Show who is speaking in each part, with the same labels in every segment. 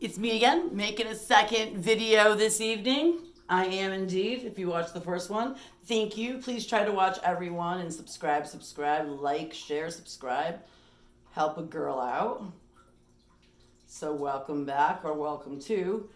Speaker 1: It's me again, making a second video this evening. I am indeed. If you watched the first one, thank you. Please try to watch everyone and subscribe, like, share, subscribe. Help a girl out. So welcome back, or welcome to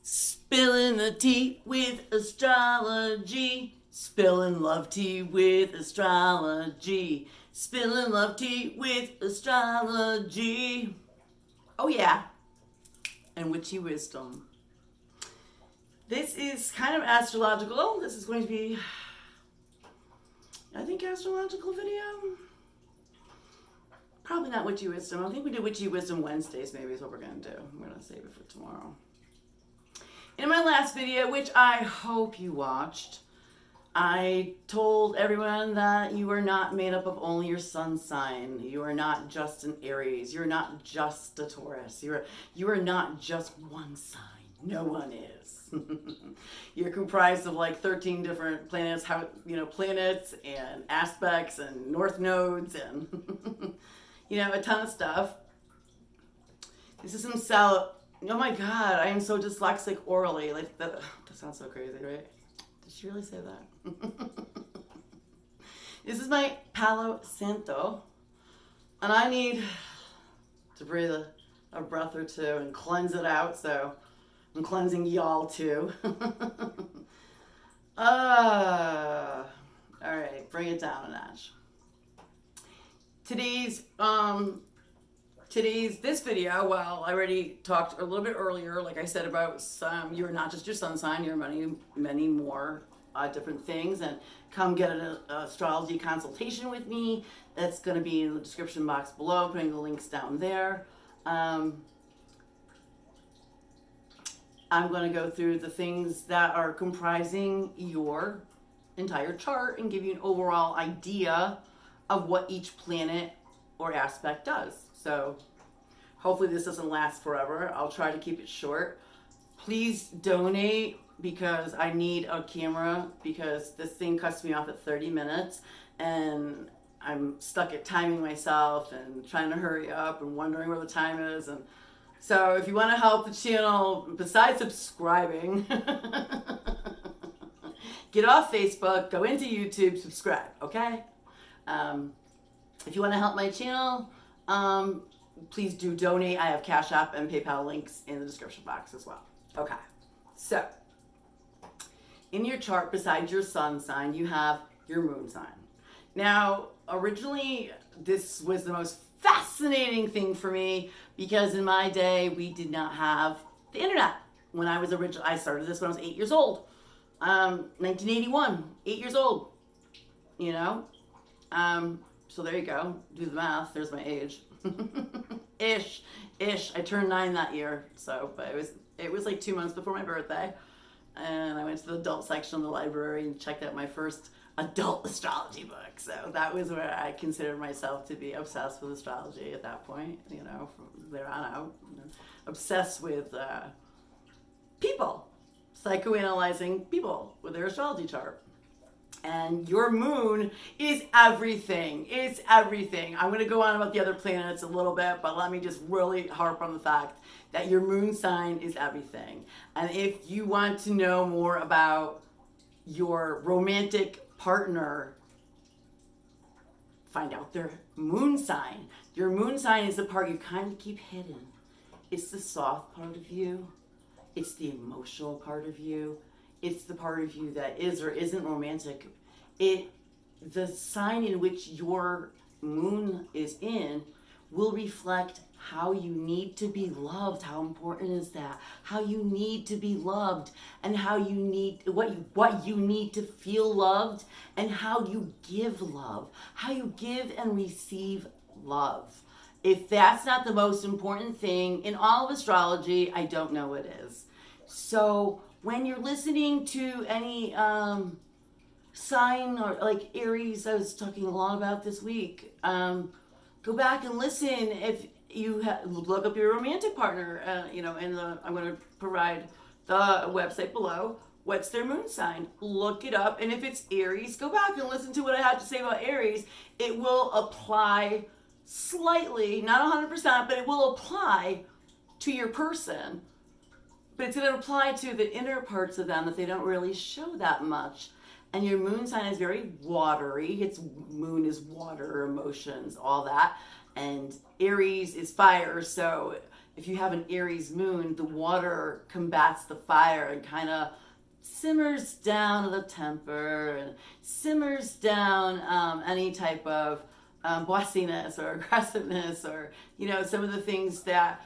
Speaker 1: Spilling the Tea with Astrology. Spilling love tea with astrology. Spilling love tea with astrology. Oh yeah. And witchy wisdom. This is kind of astrological. This is going to be, I think, astrological video. Probably not witchy wisdom. I think we do witchy wisdom Wednesdays, maybe is what we're going to do. I'm going to save it for tomorrow. In my last video, which I hope you watched, I told everyone that you are not made up of only your sun sign. You are not just an Aries. You're not just a Taurus. You are not just one sign. No one is. You're comprised of like 13 different planets, planets and aspects and north nodes and a ton of stuff. This is some oh my god, I am so dyslexic orally. Like that sounds so crazy, right? Did she really say that? This is my Palo Santo, and I need to breathe a breath or two and cleanse it out, so I'm cleansing y'all too. All right, bring it down a notch. This video, well, I already talked a little bit earlier, like I said, about you're not just your sun sign, you're many more different things, and come get an astrology consultation with me. That's going to be in the description box below, putting the links down there. I'm going to go through the things that are comprising your entire chart and give you an overall idea of what each planet or aspect does. So hopefully this doesn't last forever. I'll try to keep it short. Please donate, because I need a camera, because this thing cuts me off at 30 minutes and I'm stuck at timing myself and trying to hurry up and wondering where the time is. And so if you want to help the channel, besides subscribing, get off Facebook, go into YouTube, subscribe, okay? If you want to help my channel, please do donate. I have Cash App and PayPal links in the description box as well. Okay, so in your chart, besides your sun sign, you have your moon sign. Now, originally, this was the most fascinating thing for me, because in my day, we did not have the internet. When I was I started this when I was 8 years old. 1981, 8 years old, So there you go. Do the math. There's my age. Ish. I turned 9 that year. But it was like 2 months before my birthday. And I went to the adult section of the library and checked out my first adult astrology book. So that was where I considered myself to be obsessed with astrology at that point, from there on out. Obsessed with people, psychoanalyzing people with their astrology chart. And your moon is everything. It's everything. I'm going to go on about the other planets a little bit, but let me just really harp on the fact that your moon sign is everything. And if you want to know more about your romantic partner, find out their moon sign. Your moon sign is the part you kind of keep hidden. It's the soft part of you. It's the emotional part of you. It's the part of you that is or isn't romantic. The sign in which your moon is in will reflect how you need to be loved. How important is that? How you need to be loved, and how you need what you need to feel loved, and how you give love, how you give and receive love. If that's not the most important thing in all of astrology, I don't know what is. So when you're listening to any sign, or like Aries, I was talking a lot about this week, go back and listen. If you look up your romantic partner, I'm going to provide the website below. What's their moon sign? Look it up. And if it's Aries, go back and listen to what I had to say about Aries. It will apply slightly, not 100%, but it will apply to your person but it's going to apply to the inner parts of them that they don't really show that much. And your moon sign is very watery. Its moon is water, emotions, all that. And Aries is fire. So if you have an Aries moon, the water combats the fire and kind of simmers down the temper and simmers down any type of bossiness or aggressiveness, or some of the things that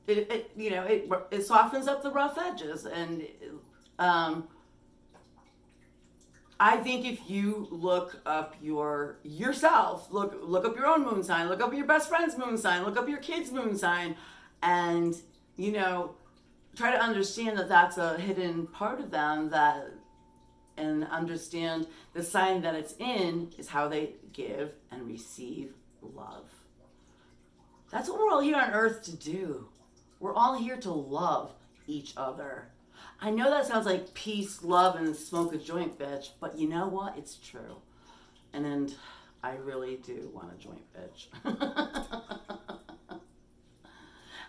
Speaker 1: it softens up the rough edges. And I think if you look up yourself, look up your own moon sign, look up your best friend's moon sign, look up your kid's moon sign, and try to understand that that's a hidden part of them, and understand the sign that it's in is how they give and receive love. That's what we're all here on earth to do. We're all here to love each other. I know that sounds like peace, love, and smoke a joint, bitch, but you know what? It's true. And I really do want a joint, bitch.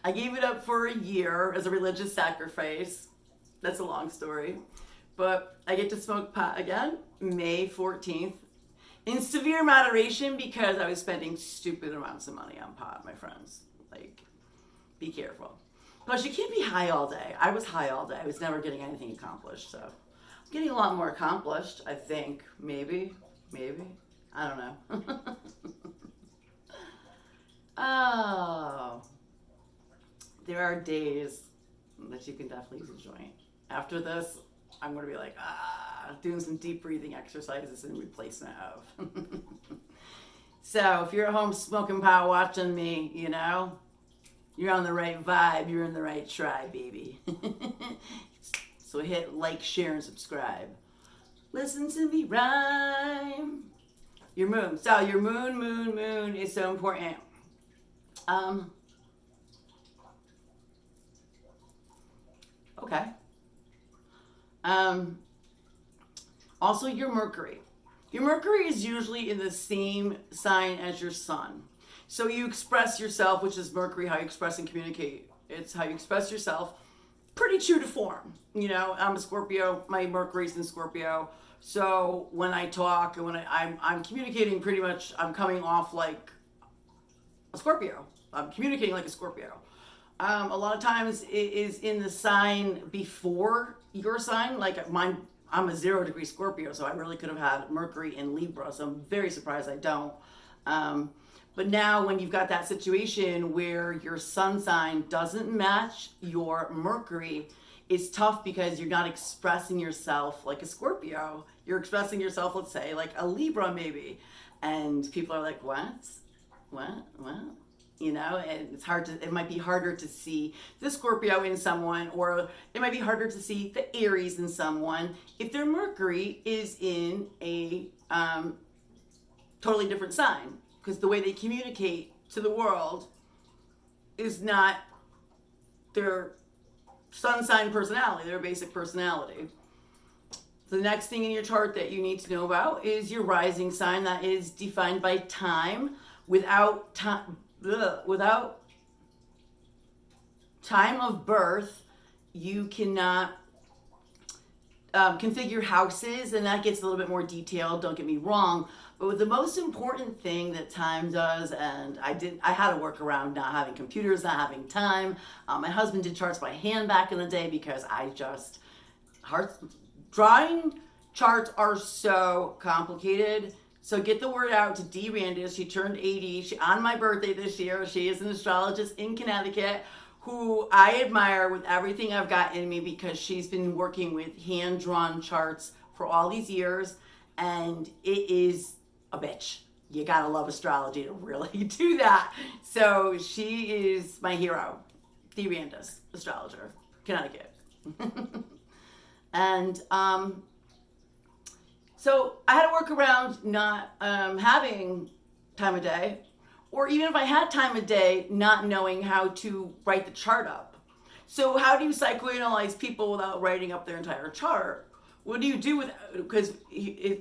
Speaker 1: I gave it up for a year as a religious sacrifice. That's a long story. But I get to smoke pot again, May 14th, in severe moderation, because I was spending stupid amounts of money on pot, my friends. Like, be careful. Plus, you can't be high all day. I was high all day. I was never getting anything accomplished. So I'm getting a lot more accomplished, I think. Maybe. I don't know. Oh. There are days that you can definitely use a joint. After this, I'm going to be like, doing some deep breathing exercises in replacement of. So if you're at home smoking pot watching me, you're on the right vibe. You're in the right tribe, baby. So hit like, share, and subscribe. Listen to me rhyme. Your moon. So your moon is so important. Okay. Also your Mercury. Your Mercury is usually in the same sign as your sun. So you express yourself, which is Mercury, how you express and communicate. It's how you express yourself. Pretty true to form. I'm a Scorpio. My Mercury's in Scorpio. So when I talk and when I'm communicating, pretty much I'm coming off like a Scorpio. I'm communicating like a Scorpio. A lot of times it is in the sign before your sign. Like mine, I'm a 0-degree Scorpio, so I really could have had Mercury in Libra. So I'm very surprised I don't. But now when you've got that situation where your sun sign doesn't match your Mercury, it's tough because you're not expressing yourself like a Scorpio. You're expressing yourself, let's say, like a Libra maybe. And people are like, what? And it's it might be harder to see the Scorpio in someone, or it might be harder to see the Aries in someone if their Mercury is in a totally different sign, because the way they communicate to the world is not their sun sign personality, their basic personality. The next thing in your chart that you need to know about is your rising sign, that is defined by time. Without time of birth, you cannot configure houses, and that gets a little bit more detailed, don't get me wrong. But the most important thing that time does, and I had to work around not having computers, not having time. My husband did charts by hand back in the day because drawing charts are so complicated. So get the word out to Dee Randis. She turned 80 on my birthday this year. She is an astrologist in Connecticut who I admire with everything I've got in me, because she's been working with hand-drawn charts for all these years, and it is a bitch. You gotta love astrology to really do that. So she is my hero, Dee Randis, astrologer, Connecticut. And so I had to work around not having time of day, or even if I had time of day, not knowing how to write the chart up. So how do you psychoanalyze people without writing up their entire chart? what do you do with, because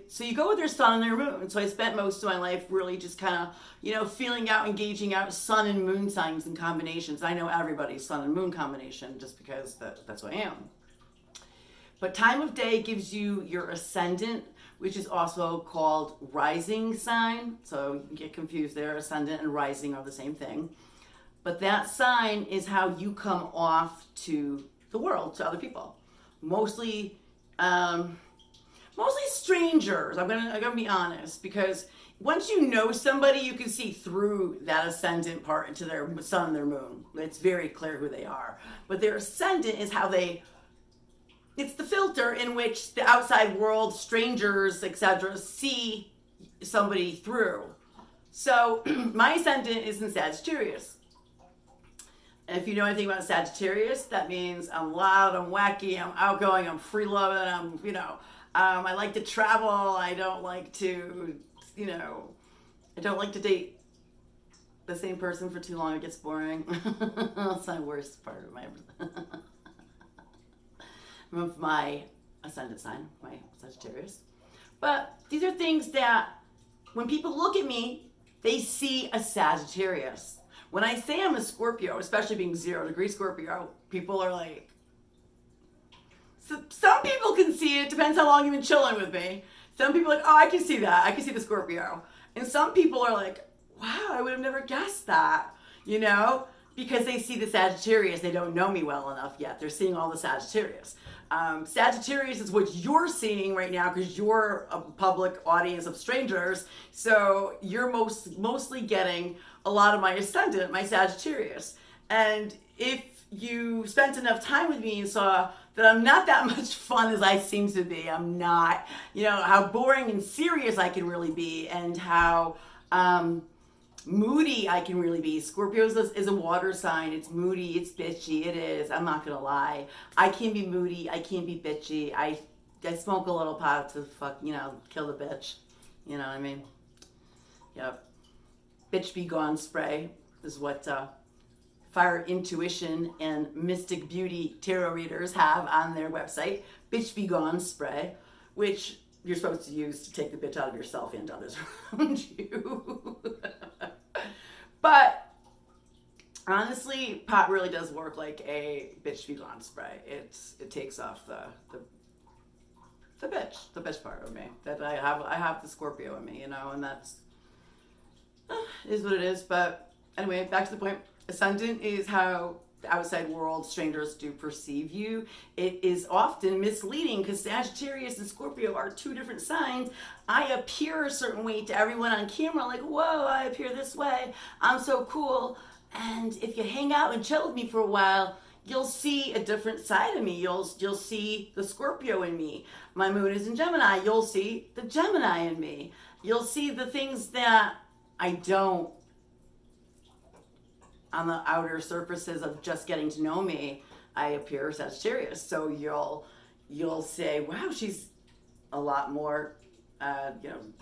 Speaker 1: so you go with your sun and your moon. So I spent most of my life really just kind of, feeling out, engaging out sun and moon signs and combinations. I know everybody's sun and moon combination just because that's who I am. But time of day gives you your ascendant, which is also called rising sign. So you can get confused there. Ascendant and rising are the same thing. But that sign is how you come off to the world, to other people. Mostly strangers. I'm gonna be honest, because once you know somebody, you can see through that ascendant part into their sun and their moon. It's very clear who they are. But their ascendant is how it's the filter in which the outside world, strangers, etc., see somebody through. So my ascendant is in Sagittarius. And if you know anything about Sagittarius, that means I'm loud, I'm wacky, I'm outgoing, I'm free-loving, I like to travel, I don't like to date the same person for too long, it gets boring. That's my worst part of my ascendant sign, my Sagittarius. But these are things that when people look at me, they see a Sagittarius. When I say I'm a Scorpio, especially being 0-degree Scorpio, people are like, some people can see it, depends how long you've been chilling with me. Some people are like, oh, I can see that, I can see the Scorpio. And some people are like, wow, I would have never guessed that, because they see the Sagittarius. They don't know me well enough yet. They're seeing all the Sagittarius. Sagittarius is what you're seeing right now because you're a public audience of strangers. So you're mostly getting a lot of my ascendant, my Sagittarius. And if you spent enough time with me and saw that I'm not that much fun as I seem to be, I'm not, how boring and serious I can really be, and how moody I can really be. Scorpio is a water sign. It's moody, it's bitchy, it is. I'm not gonna lie. I can be moody, I can be bitchy. I smoke a little pot to kill the bitch. You know what I mean? Yep. Bitch Be Gone spray is what Fire Intuition and Mystic Beauty tarot readers have on their website. Bitch Be Gone spray, which you're supposed to use to take the bitch out of yourself and others around you. But honestly, pot really does work like a bitch be gone spray. It takes off the bitch part of me. That I have the Scorpio in me, and that's is what it is. But anyway, back to the point. Ascendant is how the outside world, strangers, do perceive you. It is often misleading because Sagittarius and Scorpio are two different signs. I appear a certain way to everyone on camera, like, whoa, I appear this way, I'm so cool. And if you hang out and chill with me for a while, you'll see a different side of me. You'll see the Scorpio in me. My moon is in Gemini. You'll see the Gemini in me. You'll see the things that I don't on the outer surfaces of just getting to know me. I appear Sagittarius. So you'll say, wow, she's a lot more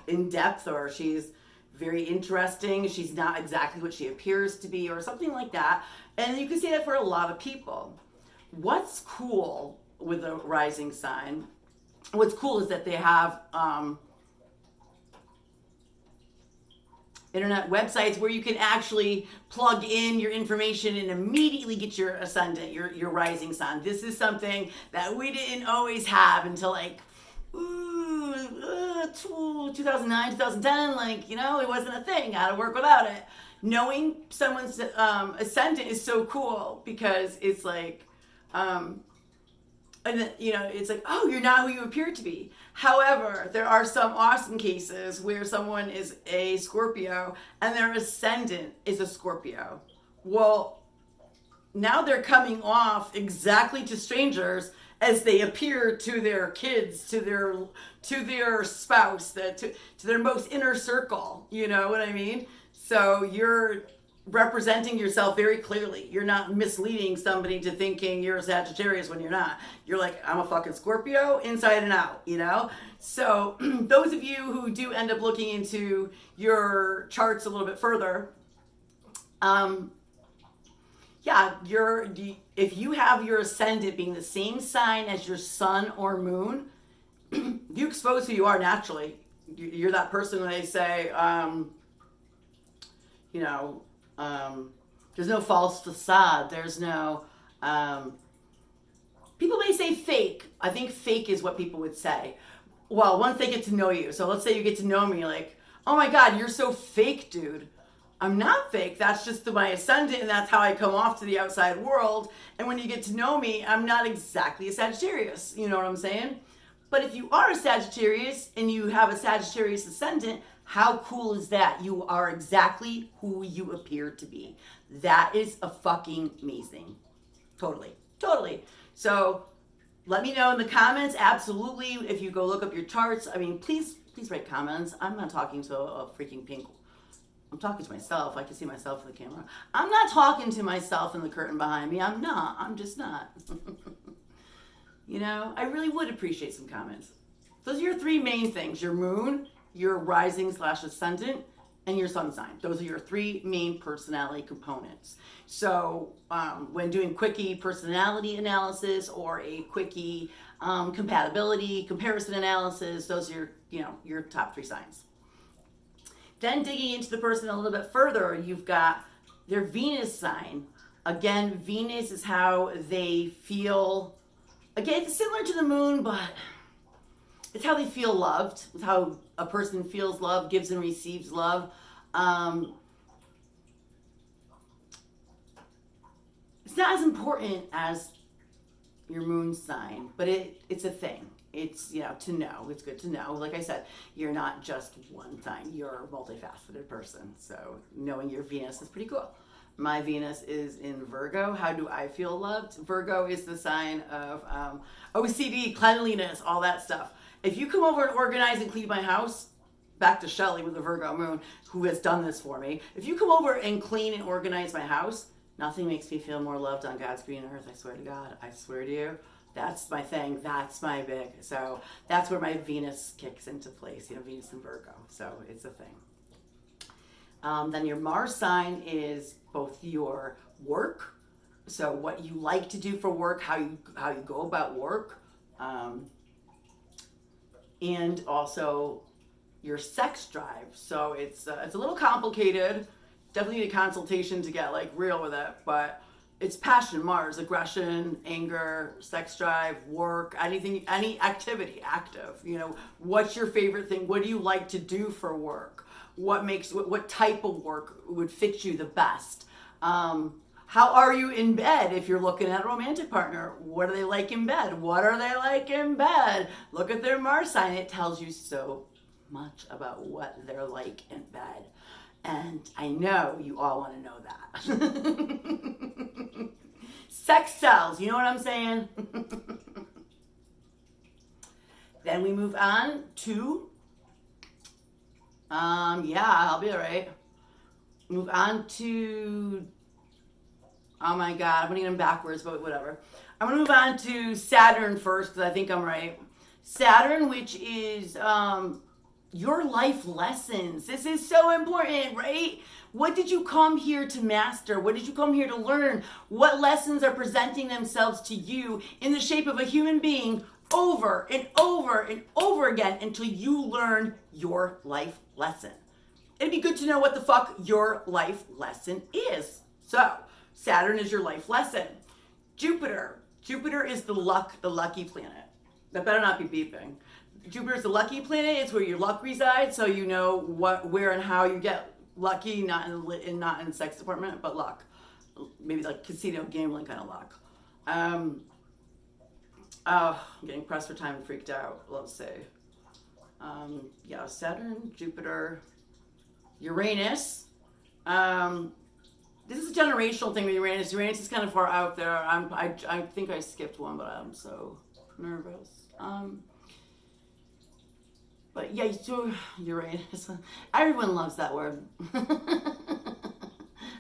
Speaker 1: in depth, or she's very interesting. She's not exactly what she appears to be, or something like that. And you can say that for a lot of people. What's cool with a rising sign? What's cool is that they have internet websites where you can actually plug in your information and immediately get your ascendant, your rising sign. This is something that we didn't always have until 2009, 2010. It wasn't a thing. How to work without it. Knowing someone's ascendant is so cool because it's it's like, oh, you're not who you appear to be. However, there are some awesome cases where someone is a Scorpio and their ascendant is a Scorpio. Well, now they're coming off exactly to strangers as they appear to their kids, to their spouse, to their most inner circle. You know what I mean? So you're representing yourself very clearly. You're not misleading somebody to thinking you're a Sagittarius when you're not. You're like, I'm a fucking Scorpio inside and out, So those of you who do end up looking into your charts a little bit further, if you have your ascendant being the same sign as your sun or moon, you expose who you are naturally. You're that person when they say, you know, there's no false facade. There's no, people may say fake. I think fake is what people would say. Well, once they get to know you. So let's say you get to know me, like, oh my God, you're so fake, dude. I'm not fake. That's just my ascendant, and that's how I come off to the outside world. And when you get to know me, I'm not exactly a Sagittarius. You know what I'm saying? But if you are a Sagittarius and you have a Sagittarius ascendant, how cool is that? You are exactly who you appear to be. That is a fucking amazing. Totally. Totally. So let me know in the comments. Absolutely. If you go look up your charts, I mean, please write comments. I'm not talking to a freaking pink. I'm talking to myself. I can see myself in the camera. I'm not talking to myself in the curtain behind me. I'm not. I'm just not. You know, I really would appreciate some comments. Those are your three main things: your moon, your rising/ascendant, and your sun sign. Those are your three main personality components. So when doing quickie personality analysis or a quickie compatibility comparison analysis, those are your top three signs. Then digging into the person a little bit further, you've got their Venus sign. Again, Venus is how they feel. Again, it's similar to the moon, but it's how they feel loved. It's how a person feels love, gives and receives love. It's not as important as your moon sign, but it's a thing. It's, to know. It's good to know. Like I said, you're not just one sign. You're a multifaceted person. So knowing your Venus is pretty cool. My Venus is in Virgo. How do I feel loved? Virgo is the sign of OCD, cleanliness, all that stuff. If you come over and organize and clean my house, back to Shelley with the Virgo moon, who has done this for me. If you come over and clean and organize my house, nothing makes me feel more loved on God's green earth. I swear to God. I swear to you. That's my thing. That's my big. So that's where my Venus kicks into place. Venus and Virgo. So it's a thing. Then your Mars sign is both your work, so what you like to do for work, how you go about work, and also your sex drive. So it's a little complicated. Definitely need a consultation to get real with it, but it's passion, Mars, aggression, anger, sex drive, work, anything, any activity, active. What's your favorite thing? What do you like to do for work? What type of work would fit you the best? How are you in bed if you're looking at a romantic partner? What are they like in bed? What are they like in bed? Look at their Mars sign. It tells you so much about what they're like in bed. And I know you all want to know that. Sex sells, you know what I'm saying? Then we move on to I'll be all right. Move on to, oh my God, I'm going to get them backwards, but whatever. I'm going to move on to Saturn first because I think I'm right. Saturn, which is your life lessons. This is so important, right? What did you come here to master? What did you come here to learn? What lessons are presenting themselves to you in the shape of a human being over and over and over again until you learn your life lesson? It'd be good to know what the fuck your life lesson is. So, Saturn is your life lesson. Jupiter is the lucky planet. That better not be beeping. Jupiter is the lucky planet. It's where your luck resides, so you know what, where, and how you get lucky. Not in the sex department, but luck. Maybe like casino gambling kind of luck. I'm getting pressed for time and freaked out. Let's see. Saturn, Jupiter, Uranus. This is a generational thing with Uranus. Uranus is kind of far out there. I think I skipped one, but I'm so nervous. But yeah, so Uranus. Everyone loves that word.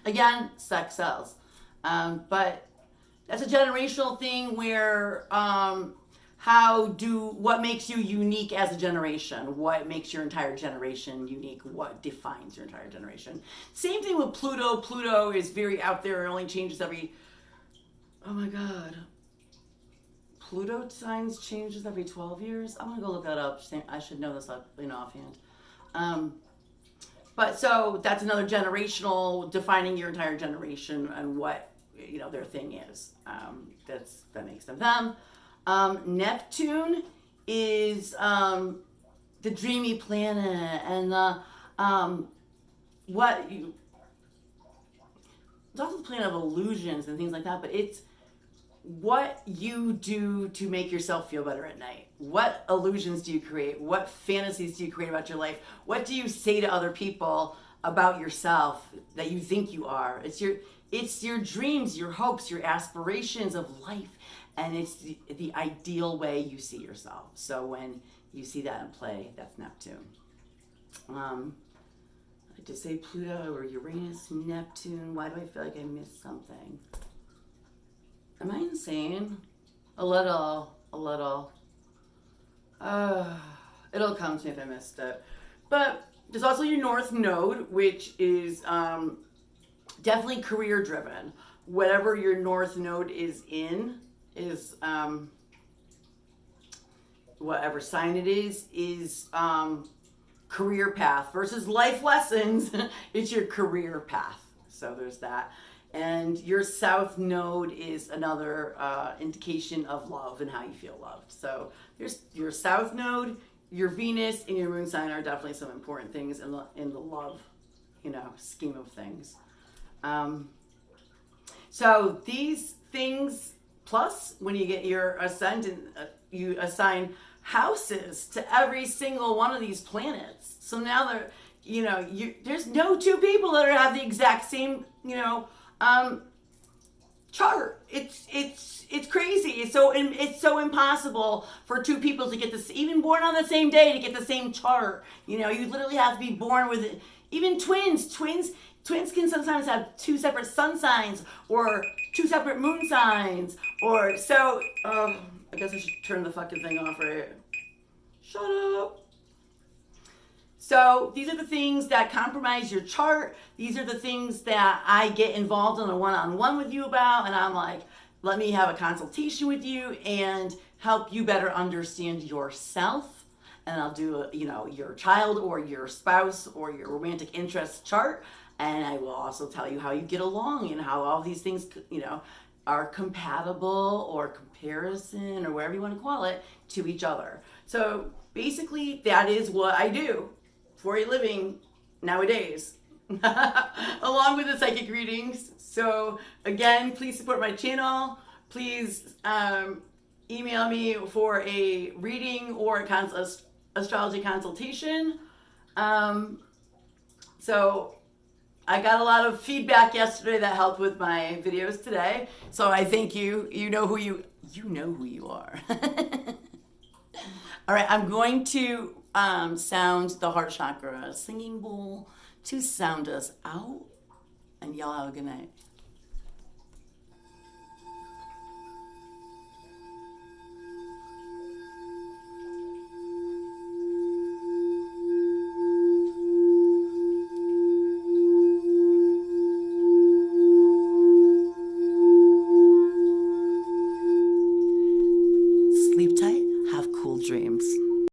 Speaker 1: Again, sex sells. But that's a generational thing where what makes you unique as a generation? What makes your entire generation unique? What defines your entire generation? Same thing with Pluto. Pluto is very out there. It only changes every, oh my God. Pluto signs changes every 12 years. I'm gonna go look that up. I should know this offhand. But so that's another generational, defining your entire generation and what their thing is. That makes them them. Neptune is the dreamy planet and the it's also the planet of illusions and things like that, but it's what you do to make yourself feel better at night. What illusions do you create? What fantasies do you create about your life? What do you say to other people about yourself that you think you are? It's your dreams, your hopes, your aspirations of life, and it's the ideal way you see yourself. So when you see that in play, that's Neptune. I just say Pluto or Uranus, Neptune. Why do I feel like I missed something? Am I insane? A little. It'll come to me if I missed it. But there's also your North Node, which is definitely career driven. Whatever your North Node is in is whatever sign it is career path versus life lessons. It's your career path. So there's that. And your South Node is another indication of love and how you feel loved. So there's your South Node, your Venus, and your Moon sign are definitely some important things in the love, scheme of things. So these things, plus when you get your Ascendant, you assign houses to every single one of these planets. So now there's no two people that have the exact same, chart. It's crazy. It's so impossible for two people to get this, even born on the same day, to get the same chart. You literally have to be born with it. Even twins can sometimes have two separate sun signs or two separate moon signs, or so. I guess I should turn the fucking thing off, right? Shut up. So these are the things that compromise your chart. These are the things that I get involved in a one-on-one with you about, and I'm like, let me have a consultation with you and help you better understand yourself. And I'll do your child or your spouse or your romantic interest chart, and I will also tell you how you get along and how all these things are compatible or comparison or whatever you want to call it to each other. So basically that is what I do for a living nowadays, along with the psychic readings. So again, please support my channel. Please email me for a reading or a astrology consultation. So I got a lot of feedback yesterday that helped with my videos today. So I thank you. You know who you are. All right, I'm going to sound the heart chakra singing bowl to sound us out. And y'all have a good night.